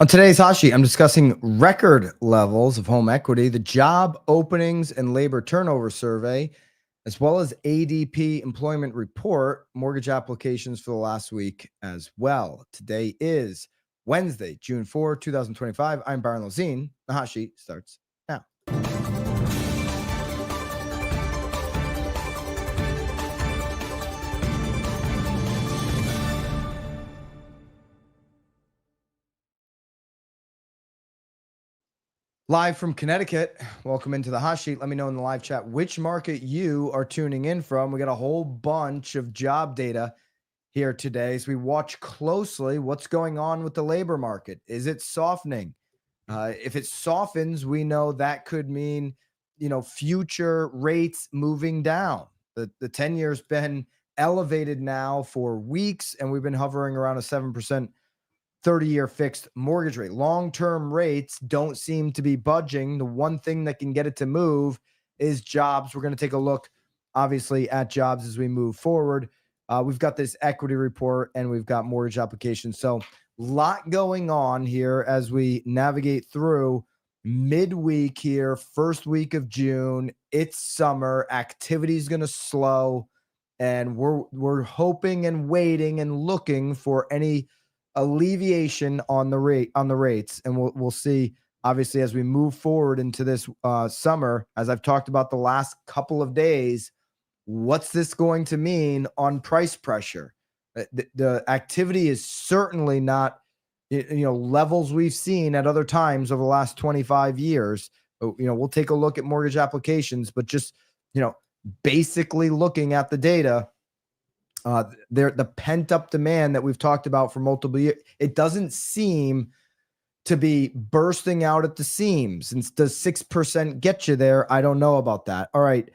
On today's hot sheet, I'm discussing record levels of home equity, the job openings and labor turnover survey, as well as ADP Employment Report, mortgage applications for the last week as well. Today is Wednesday, June 4, 2025. I'm Byron Lazine. The hot sheet starts now. Live from Connecticut. Welcome into the hot sheet. Let me know in the live chat which market you are tuning in from. We got a whole bunch of job data here today as we watch closely what's going on with the labor market. Is it softening? If it softens, we know that could mean, future rates moving down. The 10-year's been elevated now for weeks, and we've been hovering around a 7% 30-year fixed mortgage rate. Long-term rates don't seem to be budging. The one thing that can get it to move is jobs. We're going to take a look, obviously, at jobs as we move forward. We've got this equity report, and we've got mortgage applications. So a lot going on here as we navigate through midweek here, first week of June. It's summer. Activity is going to slow, and we're hoping and waiting and looking for any alleviation on the rates, and we'll see, obviously, as we move forward into this summer. As I've talked about the last couple of days, what's this going to mean on price pressure? The activity is certainly not levels we've seen at other times over the last 25 years. We'll take a look at mortgage applications, but just basically looking at the data, the pent-up demand that we've talked about for multiple years, it doesn't seem to be bursting out at the seams. And does 6% get you there? I don't know about that. All right.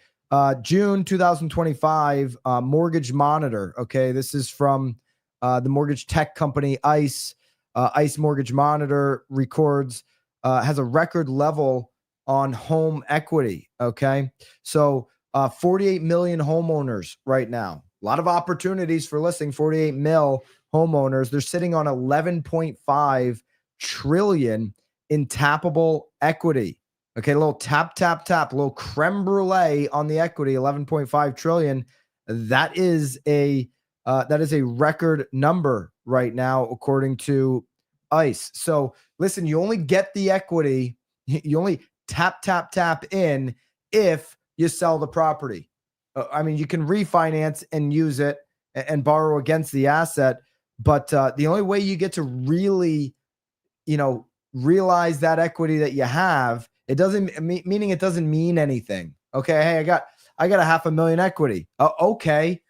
June 2025, Mortgage Monitor. Okay. This is from the mortgage tech company ICE. ICE Mortgage Monitor records, has a record level on home equity. Okay. So 48 million homeowners right now. A lot of opportunities for listing. 48 mil homeowners. They're sitting on 11.5 trillion in tappable equity. Okay, a little tap, a little creme brulee on the equity. 11.5 trillion. That is a record number right now, according to ICE. So listen, you only get the equity. You only tap in if you sell the property. You can refinance and use it and borrow against the asset, but the only way you get to really, realize that equity that you have, it doesn't mean anything. Okay, hey, I got a $500,000 equity. Okay,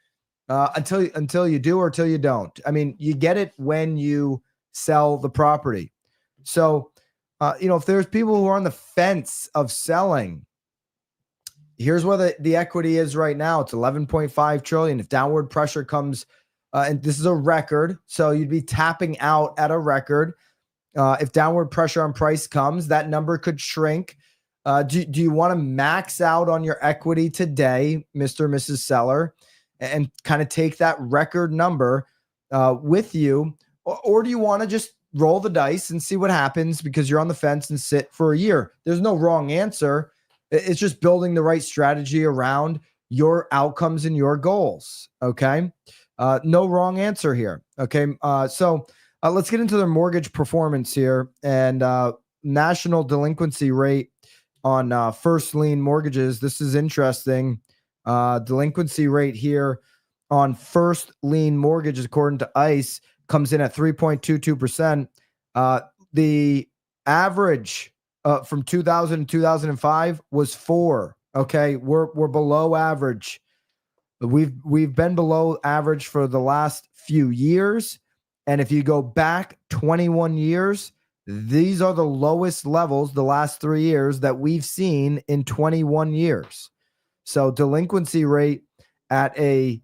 until you do or until you don't. You get it when you sell the property. So, if there's people who are on the fence of selling, here's where the equity is right now. It's 11.5 trillion. If downward pressure comes, and this is a record, so you'd be tapping out at a record. If downward pressure on price comes, that number could shrink. Do you want to max out on your equity today, Mr. or Mrs. Seller, and kind of take that record number with you? Or do you want to just roll the dice and see what happens because you're on the fence and sit for a year? There's no wrong answer. It's just building the right strategy around your outcomes and your goals. Okay. No wrong answer here. Okay. So let's get into their mortgage performance here, and national delinquency rate on first lien mortgages. This is interesting. Delinquency rate here on first lien mortgages, according to ICE, comes in at 3.22%. The average from 2000 to 2005 was 4. Okay, we're below average. We've been below average for the last few years, and if you go back 21 years, these are the lowest levels the last 3 years that we've seen in 21 years. So delinquency rate at a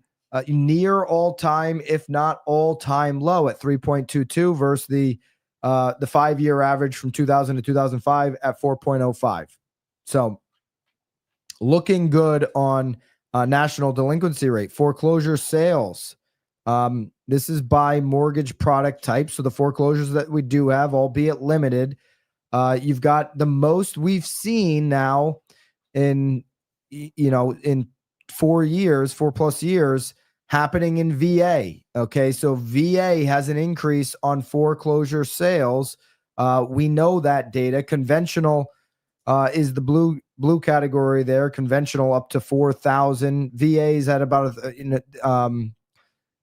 near all-time, if not all-time low at 3.22 versus the 5-year average from 2000 to 2005 at 4.05. So looking good on national delinquency rate. Foreclosure sales This is by mortgage product type. So the foreclosures that we do have, albeit limited, you've got the most we've seen now in, in 4+ years happening in VA. Okay. So VA has an increase on foreclosure sales. We know that data. Conventional is the blue category there. Conventional up to 4,000. VA's at about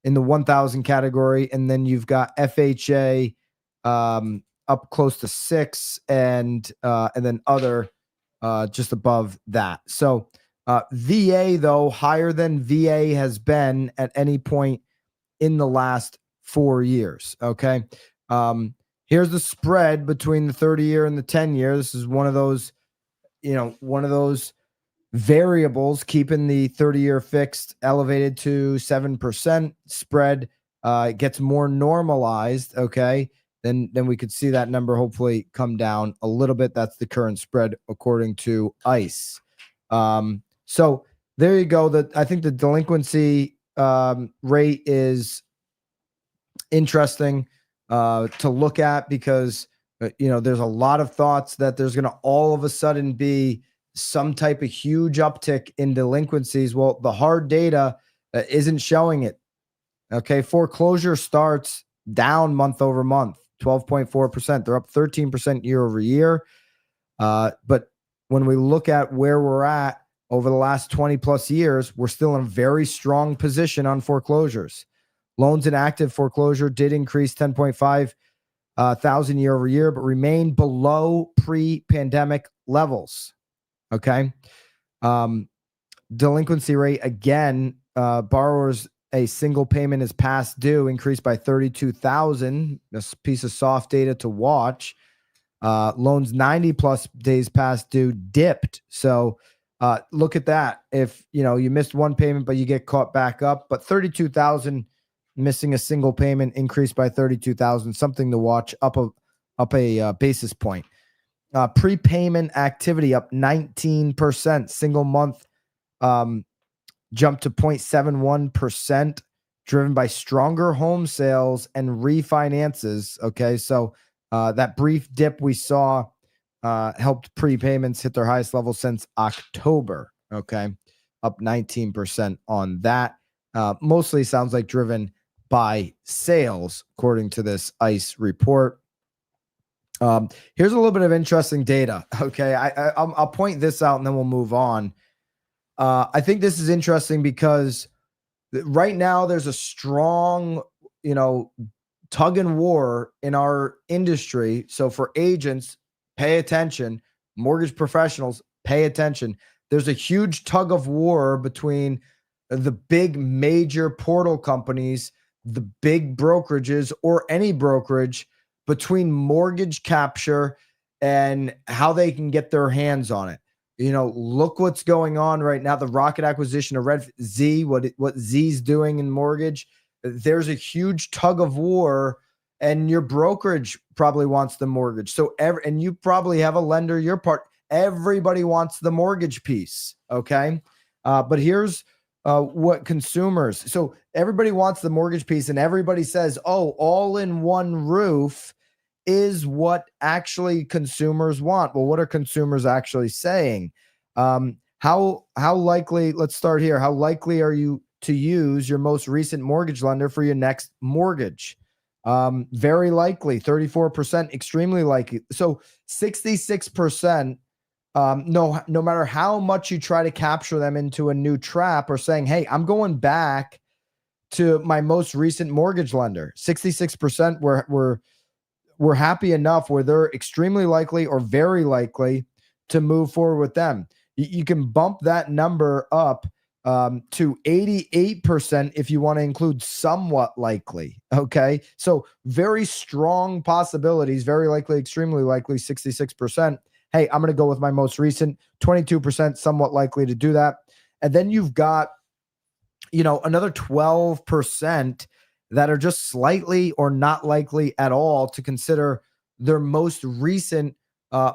in the 1,000 category, and then you've got FHA up close to 6, and then other just above that. So VA, though, higher than VA has been at any point in the last 4 years. Okay. Here's the spread between the 30-year and the 10-year. This is one of those variables keeping the 30-year fixed elevated to 7%. Spread gets more normalized. Okay. Then we could see that number hopefully come down a little bit. That's the current spread according to ICE. So there you go. I think the delinquency rate is interesting to look at, because there's a lot of thoughts that there's going to all of a sudden be some type of huge uptick in delinquencies. Well, the hard data isn't showing it. Okay. Foreclosure starts down month over month, 12.4%. They're up 13% year over year. But when we look at where we're at over the last 20+ years, we're still in a very strong position on foreclosures. Loans in active foreclosure did increase 10.5 thousand year over year, but remain below pre-pandemic levels. Okay. Delinquency rate, again, borrowers, a single payment is past due, increased by 32,000. This piece of soft data to watch. Loans 90+ days past due dipped. So look at that. If you missed one payment, but you get caught back up, but 32,000 missing a single payment, increased by 32,000, something to watch, up a basis point. Prepayment activity up 19%. Single month jumped to 0.71%, driven by stronger home sales and refinances. Okay, so that brief dip we saw helped prepayments hit their highest level since October. Okay, up 19% on that. Mostly sounds like driven by sales, according to this ICE report. Here's a little bit of interesting data. Okay, I'll point this out and then we'll move on. I think this is interesting because right now there's a strong, tug and war in our industry. So for agents, pay attention. Mortgage professionals, pay attention. There's a huge tug of war between the big major portal companies, the big brokerages, or any brokerage, between mortgage capture and how they can get their hands on it. Look what's going on right now. The rocket acquisition of Z, what Z's doing in mortgage. There's a huge tug of war, and your brokerage probably wants the mortgage. So and you probably have a lender, your part. Everybody wants the mortgage piece. Okay. But here's what consumers. So everybody wants the mortgage piece, and everybody says, oh, all in one roof is what actually consumers want. Well, what are consumers actually saying? How likely, let's start here. How likely are you to use your most recent mortgage lender for your next mortgage? Very likely, 34%, extremely likely. So 66%, no matter how much you try to capture them into a new trap, or saying, hey, I'm going back to my most recent mortgage lender. 66% we're happy enough where they're extremely likely or very likely to move forward with them. You can bump that number up to 88% if you want to include somewhat likely. Okay. So very strong possibilities, very likely, extremely likely, 66%. Hey, I'm going to go with my most recent. 22% somewhat likely to do that. And then you've got, another 12% that are just slightly or not likely at all to consider their most recent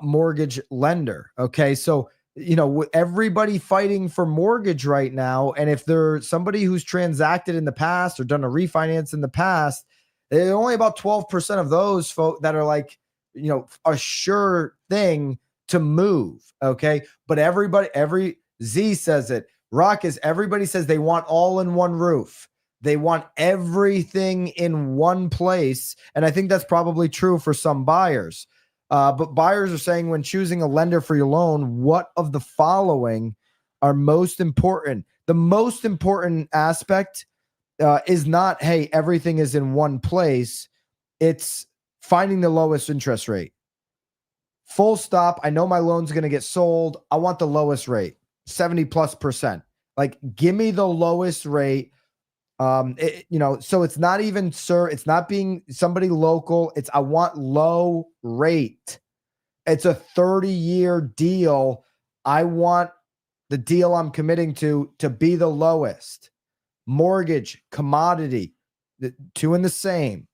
mortgage lender. Okay. So everybody fighting for mortgage right now. And if they're somebody who's transacted in the past or done a refinance in the past, they're only about 12% of those folk that are like, a sure thing to move. Okay. But every Z says it. Rock is everybody says they want all in one roof. They want everything in one place. And I think that's probably true for some buyers. But buyers are saying when choosing a lender for your loan, what of the following are most important? The most important aspect is not, hey, everything is in one place. It's finding the lowest interest rate. Full stop. I know my loan's going to get sold. I want the lowest rate, 70+%. Like, give me the lowest rate. So it's not even, sir, it's not being somebody local. I want low rate. It's a 30-year deal. I want the deal I'm committing to be the lowest. Mortgage, commodity, the two in the same.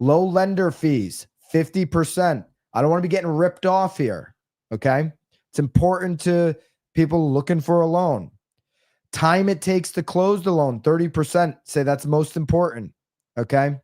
Low lender fees, 50%. I don't want to be getting ripped off here. Okay. It's important to people looking for a loan. Time it takes to close the loan, 30%. Say that's most important. Okay.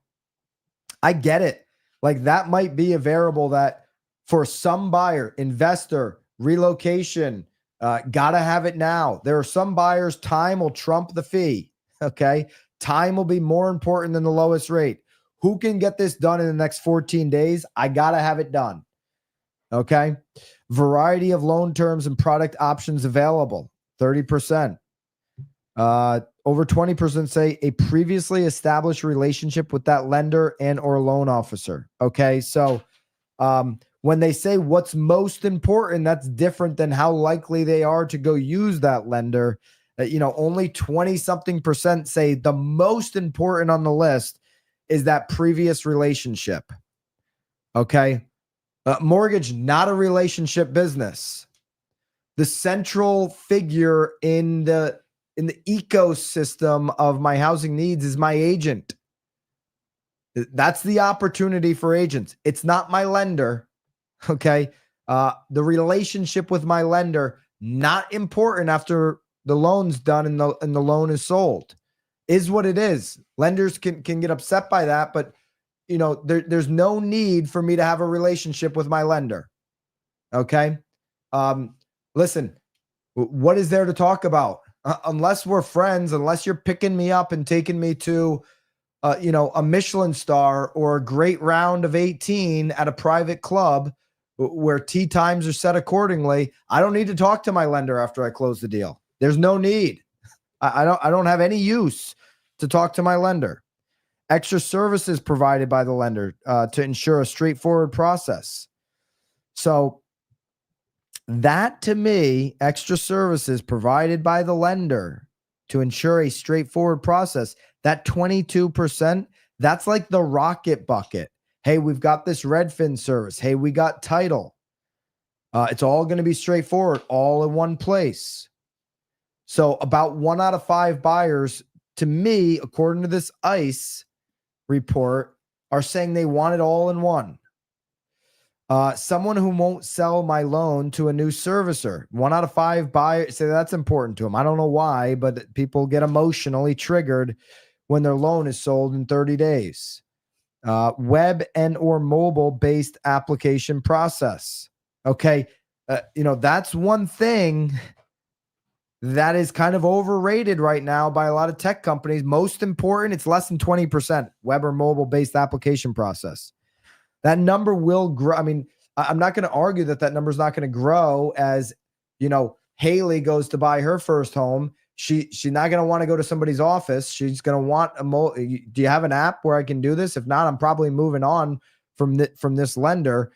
I get it. Like, that might be a variable that for some buyer, investor, relocation, gotta have it now. There are some buyers, time will trump the fee. Okay. Time will be more important than the lowest rate. Who can get this done in the next 14 days? I gotta have it done. Okay. Variety of loan terms and product options available, 30%. Over 20% say a previously established relationship with that lender and or loan officer. Okay. So when they say what's most important, that's different than how likely they are to go use that lender. Only 20-something% say the most important on the list is that previous relationship. Okay. Mortgage, not a relationship business. The central figure in the ecosystem of my housing needs is my agent. That's the opportunity for agents. It's not my lender. Okay. The relationship with my lender, not important after the loan's done and the loan is sold, is what it is. Lenders can get upset by that, but there's no need for me to have a relationship with my lender. Okay. Listen, what is there to talk about? Unless we're friends, unless you're picking me up and taking me to, a Michelin star or a great round of 18 at a private club where tee times are set accordingly, I don't need to talk to my lender after I close the deal. There's no need. I don't have any use to talk to my lender. Extra services provided by the lender to ensure a straightforward process. So that, to me, extra services provided by the lender to ensure a straightforward process, that 22%, that's like the rocket bucket. Hey, we've got this Redfin service. Hey, we got title. It's all going to be straightforward, all in one place. So about 1 out of 5 buyers, to me, according to this ICE report, are saying they want it all in one. Someone who won't sell my loan to a new servicer. 1 out of 5 buyers say that's important to them. I don't know why, but people get emotionally triggered when their loan is sold in 30 days. Web and or mobile based application process. Okay. That's one thing that is kind of overrated right now by a lot of tech companies. Most important, it's less than 20%. Web or mobile based application process. That number will grow. I mean, I'm not going to argue that number is not going to grow as, Haley goes to buy her first home. She's not going to want to go to somebody's office. She's going to want do you have an app where I can do this? If not, I'm probably moving on from this lender.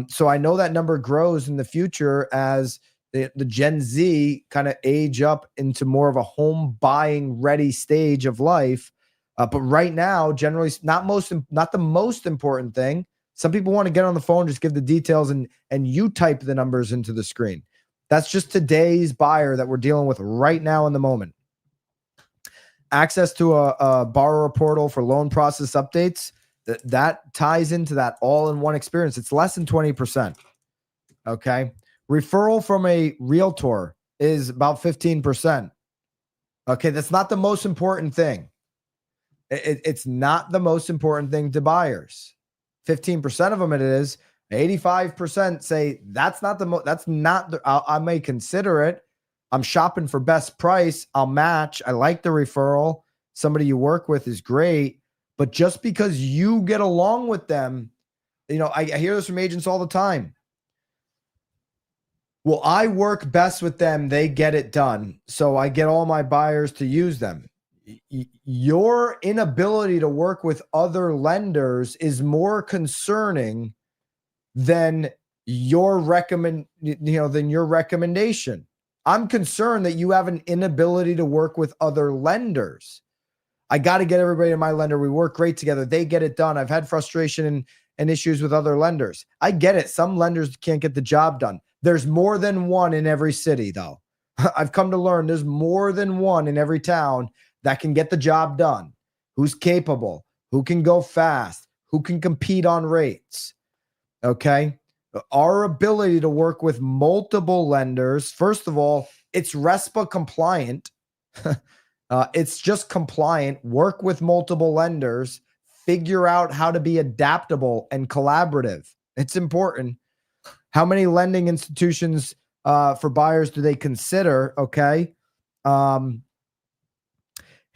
So I know that number grows in the future as the Gen Z kind of age up into more of a home buying ready stage of life. But right now, generally, not the most important thing. Some people want to get on the phone, just give the details, and you type the numbers into the screen. That's just today's buyer that we're dealing with right now in the moment. Access to a borrower portal for loan process updates, that ties into that all-in-one experience. It's less than 20%. Okay. Referral from a realtor is about 15%. Okay, that's not the most important thing. It's not the most important thing to buyers. 15% of them it is. 85% say that's not the most. That's not the. I may consider it. I'm shopping for best price. I'll match. I like the referral. Somebody you work with is great, but just because you get along with them, I hear this from agents all the time. Well, I work best with them. They get it done. So I get all my buyers to use them. Your inability to work with other lenders is more concerning than your recommendation. I'm concerned that you have an inability to work with other lenders. I got to get everybody in my lender. We work great together. They get it done. I've had frustration and issues with other lenders. I get it. Some lenders can't get the job done. There's more than one in every city, though. I've come to learn there's more than one in every town that can get the job done, who's capable, who can go fast, who can compete on rates. Okay. Our ability to work with multiple lenders, first of all, it's RESPA compliant. It's just compliant. Work with multiple lenders, figure out how to be adaptable and collaborative. It's important. How many lending institutions for buyers do they consider? Okay. Here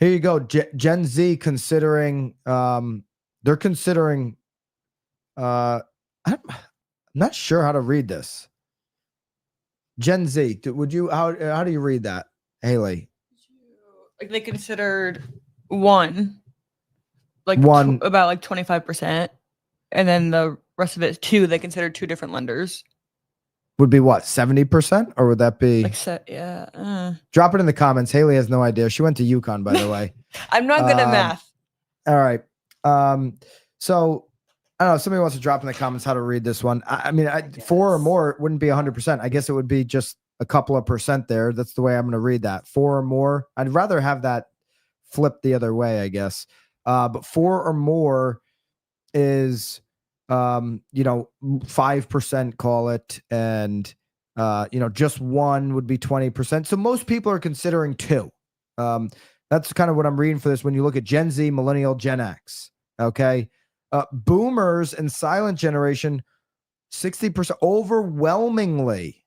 you go. Gen Z considering, they're considering, I'm not sure how to read this. Gen Z, would you, how do you read that, Haley? Like they considered one, about like 25%. And then the rest of it is two. They considered two different lenders. Would be what, 70%? Or would that be? Yeah. Drop it in the comments. Haley has no idea. She went to UConn, by the way. I'm not good at math. All right. So I don't know if somebody wants to drop in the comments how to read this one. I mean, 4 or more wouldn't be 100%. I guess it would be just a couple of percent there. That's the way I'm going to read that. 4 or more. I'd rather have that flipped the other way, I guess. But 4 or more is, 5%, call it. And, just 1 would be 20%. So most people are considering 2. That's kind of what I'm reading for this. When you look at Gen Z, Millennial, Gen X, okay. Boomers and silent generation, 60%, overwhelmingly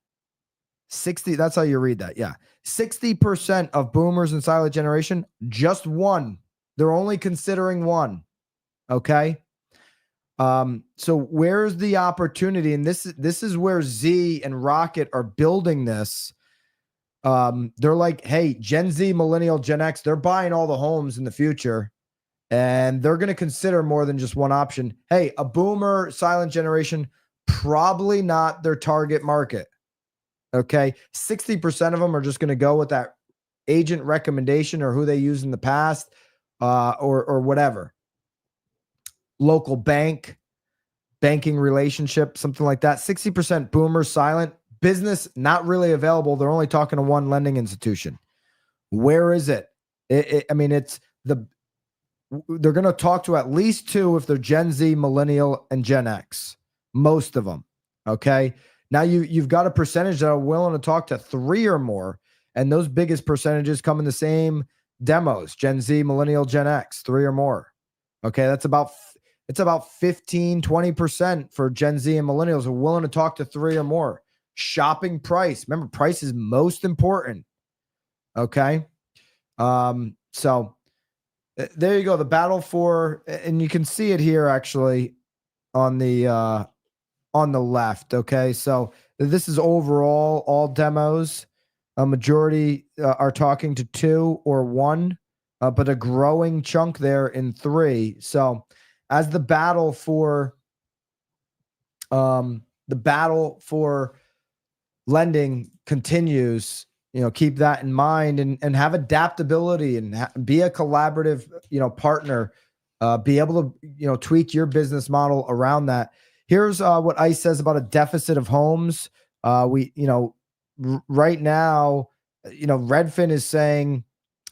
60. That's how you read that. Yeah. 60% of boomers and silent generation, just 1. They're only considering 1. Okay. So where's the opportunity? And this is where Z and Rocket are building this. They're like, hey, Gen Z, Millennial, Gen X, they're buying all the homes in the future. And they're going to consider more than just one option. Hey, a boomer, silent generation, probably not their target market. Okay. 60% of them are just going to go with that agent recommendation or who they used in the past, or whatever. Local banking relationship, something like that. 60% boomers, silent. Business, not really available. They're only talking to one lending institution. Where is it? They're going to talk to at least 2 if they're Gen Z, Millennial, and Gen X. Most of them. Okay. Now you've got a percentage that are willing to talk to 3 or more. And those biggest percentages come in the same demos. Gen Z, Millennial, Gen X, 3 or more. Okay. It's about 15, 20% for Gen Z and Millennials are willing to talk to 3 or more. Shopping price. Remember, price is most important. Okay. So there you go. The battle for, and you can see it here actually on the left. Okay. So this is overall all demos. A majority are talking to 2 or 1, but a growing chunk there in 3. So as the battle for lending continues, keep that in mind and have adaptability and be a collaborative, partner, be able to, tweak your business model around that. Here's what ICE says about a deficit of homes. Right now, Redfin is saying,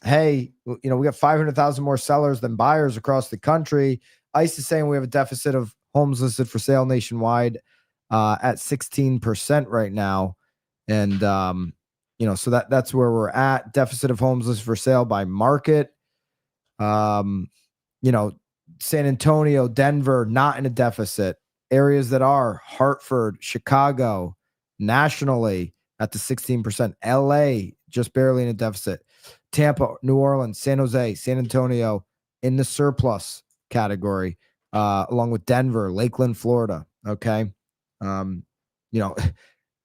hey, we got 500,000 more sellers than buyers across the country. ICE is saying we have a deficit of homes listed for sale nationwide at 16% right now. And, so that's where we're at. Deficit of homes listed for sale by market. San Antonio, Denver, not in a deficit. Areas that are Hartford, Chicago, nationally at the 16%. LA, just barely in a deficit. Tampa, New Orleans, San Jose, San Antonio in the surplus category, along with Denver, Lakeland, Florida. Okay.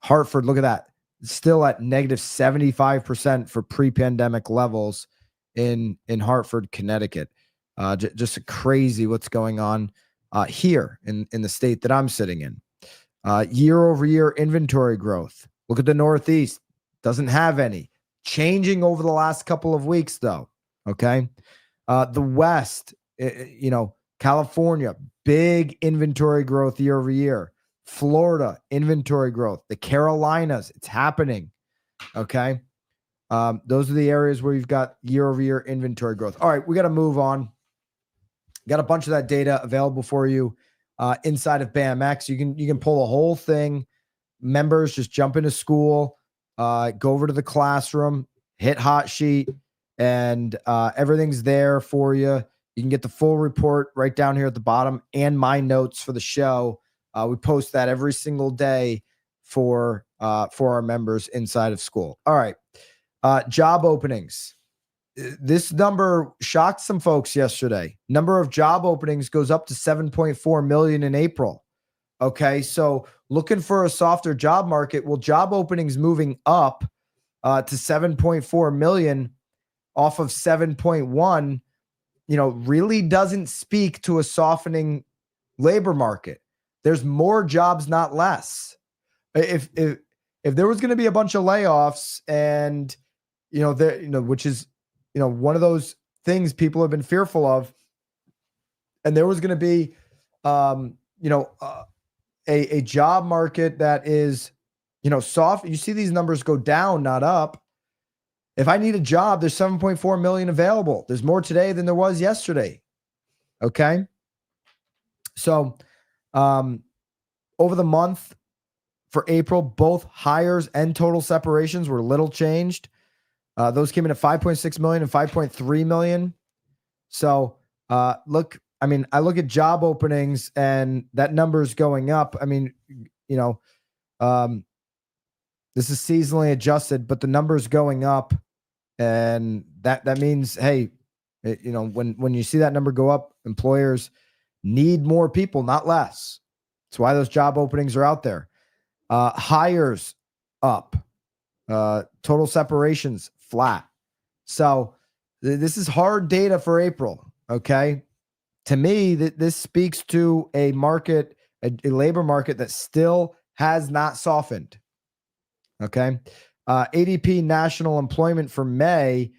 Hartford, look at that. Still at negative 75% for pre-pandemic levels in Hartford, Connecticut. Just crazy what's going on here in the state that I'm sitting in. Year over year inventory growth. Look at the Northeast. Doesn't have any. Changing over the last couple of weeks, though. Okay. The West, California, big inventory growth year over year. Florida, inventory growth. The Carolinas, it's happening. Okay. Those are the areas where you've got year over year inventory growth. All right, we got to move on. Got a bunch of that data available for you inside of BAMX. You can pull the whole thing. Members just jump into school, go over to the classroom, hit hot sheet, and everything's there for you. You can get the full report right down here at the bottom and my notes for the show. We post that every single day for our members inside of school. All right. Job openings. This number shocked some folks yesterday. Number of job openings goes up to 7.4 million in April. Okay. So looking for a softer job market. Well, job openings moving up to 7.4 million off of 7.1, really doesn't speak to a softening labor market. There's more jobs, not less. If there was going to be a bunch of layoffs and, which is, one of those things people have been fearful of, and there was going to be, a job market that is, soft. You see these numbers go down, not up. If I need a job, there's 7.4 million available. There's more today than there was yesterday. Okay. So, over the month for April, both hires and total separations were little changed. Those came in at 5.6 million and 5.3 million. So, I look at job openings and that number is going up. This is seasonally adjusted, but the number is going up. And that means, hey, when you see that number go up, employers need more people, not less. That's why those job openings are out there. Hires up. Total separations flat. So this is hard data for April. Okay. To me, this speaks to a market, a labor market that still has not softened. Okay. ADP national employment for May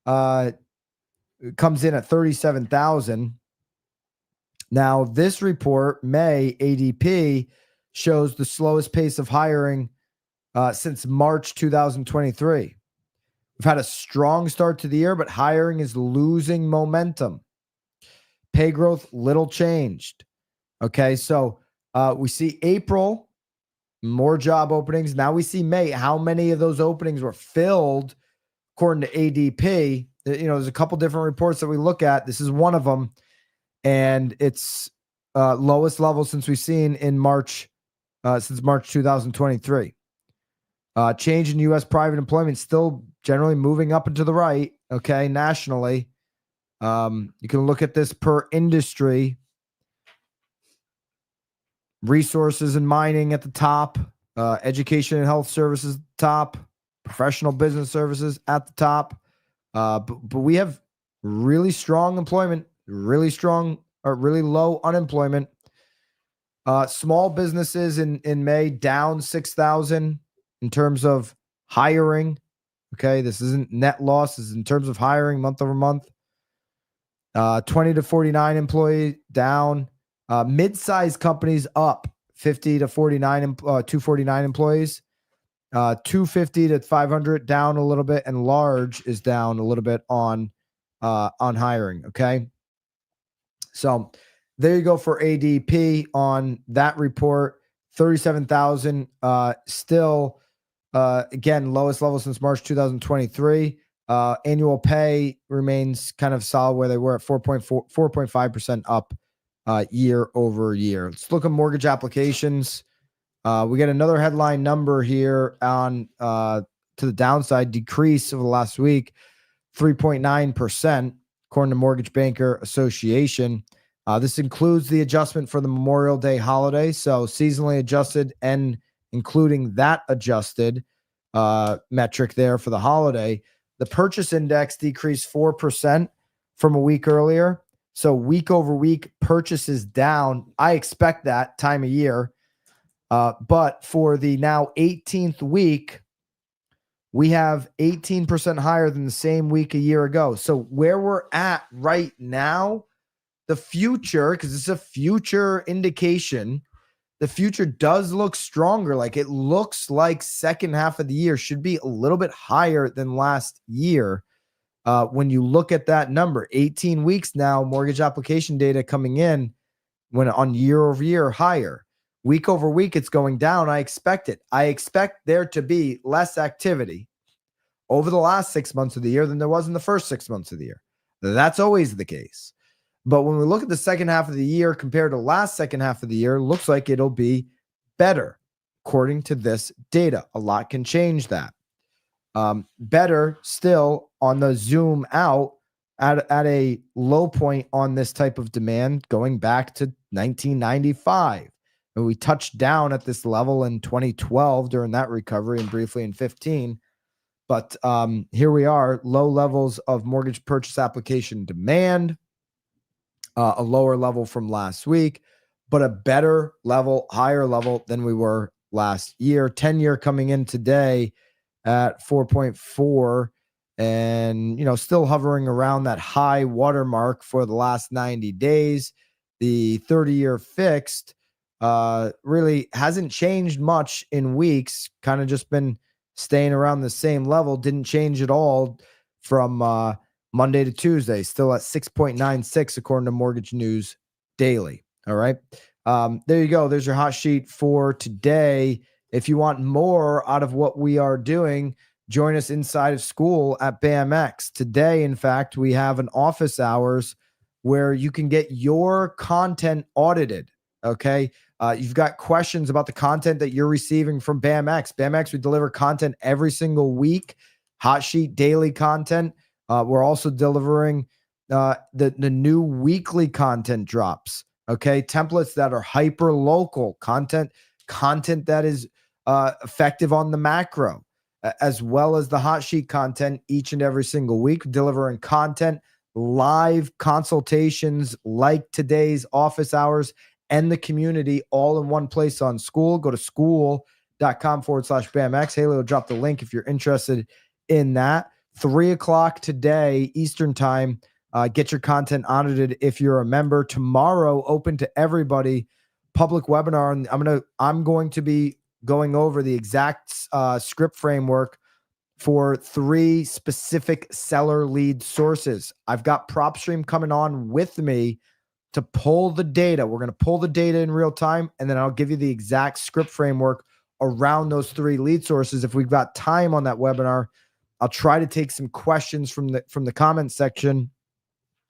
comes in at 37,000. Now, this report, May ADP, shows the slowest pace of hiring since March 2023. We've had a strong start to the year, but hiring is losing momentum. Pay growth, little changed. Okay, so we see April, more job openings. Now we see May. How many of those openings were filled according to ADP? There's a couple different reports that we look at. This is one of them. And it's lowest level since we've seen in March, since March 2023. Change in U.S. private employment still generally moving up and to the right. Okay, nationally, you can look at this per industry. Resources and mining at the top, education and health services at the top, professional business services at the top. But we have really strong employment, really low unemployment. Small businesses in May down 6,000 in terms of hiring. Okay, this isn't net losses in terms of hiring month over month. 20 to 49 employee down. Mid-sized companies up 50 to 49, 249 employees. 250 to 500 down a little bit, and large is down a little bit on hiring. Okay, so there you go for ADP on that report. 37,000, still Again, lowest level since March 2023. Annual pay remains kind of solid where they were at 4.5% up year over year. Let's look at mortgage applications. We get another headline number here on to the downside, decrease over the last week, 3.9%, according to Mortgage Banker Association. This includes the adjustment for the Memorial Day holiday. So seasonally adjusted and including that adjusted metric there for the holiday. The purchase index decreased 4% from a week earlier. So week over week purchases down. I expect that time of year. But for the now 18th week, we have 18% higher than the same week a year ago. So where we're at right now, the future, because it's a future indication, the future does look stronger. Like it looks like second half of the year should be a little bit higher than last year. When you look at that number, 18 weeks now, mortgage application data coming in when on year over year higher. Week over week, it's going down. I expect it. I expect there to be less activity over the last 6 months of the year than there was in the first 6 months of the year. That's always the case. But when we look at the second half of the year compared to last second half of the year, looks like it'll be better according to this data. A lot can change that. Better still on the zoom out at a low point on this type of demand going back to 1995. And we touched down at this level in 2012 during that recovery and briefly in 15. But here we are, low levels of mortgage purchase application demand, a lower level from last week, but a better level, higher level than we were last year. 10-year coming in today at 4.4 and, still hovering around that high watermark for the last 90 days. The 30-year fixed really hasn't changed much in weeks, kind of just been staying around the same level. Didn't change at all from Monday to Tuesday, still at 6.96 according to Mortgage News Daily. All right. There you go. There's your hot sheet for today. If you want more out of what we are doing, join us inside of school at BAMX. Today, in fact, we have an office hours where you can get your content audited. Okay. You've got questions about the content that you're receiving from BAMX. BAMX, we deliver content every single week, hot sheet daily content. We're also delivering the new weekly content drops. Okay. Templates that are hyper local content that is effective on the macro, as well as the hot sheet content each and every single week, delivering content, live consultations like today's office hours and the community all in one place on school. Go to school.com/BAMX. Haley will drop the link if you're interested in that. 3:00 today, Eastern time. Get your content audited if you're a member. Tomorrow, open to everybody, public webinar. And I'm going to be going over the exact script framework for 3 specific seller lead sources. I've got PropStream coming on with me to pull the data. We're going to pull the data in real time, and then I'll give you the exact script framework around those 3 lead sources. If we've got time on that webinar, I'll try to take some questions from the comment section,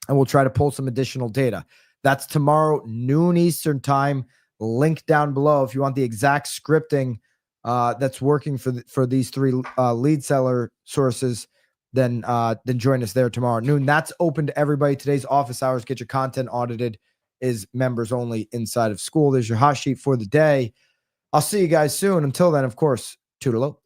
and we'll try to pull some additional data. That's tomorrow, noon Eastern time. Link down below if you want the exact scripting that's working for these 3 lead seller sources. Then join us there tomorrow at noon. That's open to everybody. Today's office hours, get your content audited, is members only inside of school. There's your hot sheet for the day. I'll see you guys soon. Until then, of course, toodaloo.